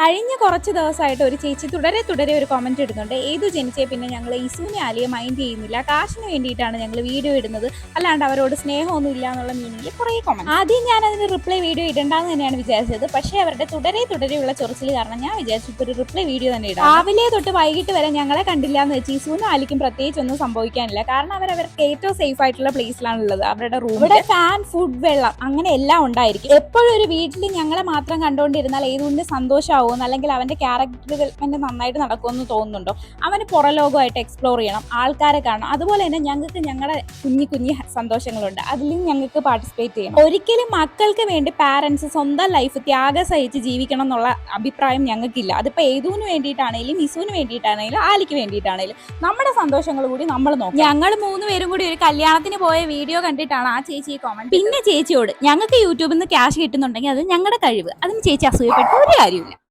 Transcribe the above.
കഴിഞ്ഞ കുറച്ച് ദിവസമായിട്ട് ഒരു ചേച്ചി തുടരെ ഒരു കമന്റ് ഇടുന്നുണ്ട്. ഏതു ജനിച്ചേ പിന്നെ ഞങ്ങൾ ഇസുവിനെ ആലിയെ മൈൻഡ് ചെയ്യുന്നില്ല, കാശിന് വേണ്ടിയിട്ടാണ് ഞങ്ങൾ വീഡിയോ ഇടുന്നത്, അല്ലാണ്ട് അവരോട് സ്നേഹമൊന്നും ഇല്ല എന്നുള്ള മീനിങ്ങിൽ കുറേ കമന്റ്. ആദ്യം ഞാൻ അതിന് റിപ്ലൈ വീഡിയോ ഇടണ്ടെന്ന് തന്നെയാണ് വിചാരിച്ചത്. പക്ഷേ അവരുടെ തുടരെയുള്ള ചൊറിച്ചിൽ കാരണം ഞാൻ വിചാരിച്ചു ഇപ്പോൾ ഒരു റിപ്ലൈ വീഡിയോ തന്നെ ഇടാം. രാവിലെ തൊട്ട് വൈകിട്ട് വരെ ഞങ്ങളെ കണ്ടില്ല എന്ന് വെച്ച് ഇസുവിനും ആലിക്കും പ്രത്യേകിച്ച് ഒന്നും സംഭവിക്കാനില്ല. കാരണം അവർക്ക് ഏറ്റവും സേഫ് ആയിട്ടുള്ള പ്ലേസിലാണ് ഉള്ളത്. അവരുടെ റൂം, ഇവിടെ ഫാൻ, ഫുഡ്, വെള്ളം അങ്ങനെ എല്ലാം ഉണ്ടായിരിക്കും. എപ്പോഴും ഒരു വീട്ടിൽ ഞങ്ങളെ മാത്രം കണ്ടുകൊണ്ടിരുന്നാൽ ഏതുകൊണ്ട് സന്തോഷമാവും, അല്ലെങ്കിൽ അവന്റെ ക്യാരക്ടർ ഡെവലപ്മെന്റ് നന്നായിട്ട് നടക്കുമെന്ന് തോന്നുന്നുണ്ടോ? അവന് പുറലോകമായിട്ട് എക്സ്പ്ലോർ ചെയ്യണം, ആൾക്കാരെ കാണണം. അതുപോലെ തന്നെ ഞങ്ങൾക്ക് ഞങ്ങളുടെ കുഞ്ഞു സന്തോഷങ്ങളുണ്ട്, അതിലും ഞങ്ങൾക്ക് പാർട്ടിസിപ്പേറ്റ് ചെയ്യണം. ഒരിക്കലും മക്കൾക്ക് വേണ്ടി പാരന്റ്സ് സ്വന്തം ലൈഫ് ത്യാഗം സഹിച്ച് ജീവിക്കണം എന്നുള്ള അഭിപ്രായം ഞങ്ങൾക്കില്ല. അതിപ്പോൾ ഏതുവിന് വേണ്ടിയിട്ടാണെങ്കിലും ഇസുവിന് വേണ്ടിയിട്ടാണെങ്കിലും ആലിക്ക് വേണ്ടിയിട്ടാണെങ്കിലും നമ്മുടെ സന്തോഷങ്ങൾ കൂടി നമ്മൾ നോക്കും. ഞങ്ങൾ 3 പേരും കൂടി ഒരു കല്യാണത്തിന് പോയ വീഡിയോ കണ്ടിട്ടാണ് ആ ചേച്ചി ഈ കമന്റ്. പിന്നെ ചേച്ചിയോട് ഞങ്ങൾക്ക് യൂട്യൂബിൽ നിന്ന് ക്യാഷ് കിട്ടുന്നുണ്ടെങ്കിൽ അത് ഞങ്ങളുടെ കഴിവ്, അതിന് ചേച്ചി അസൂയപ്പെട്ട ഒരു കാര്യമില്ല.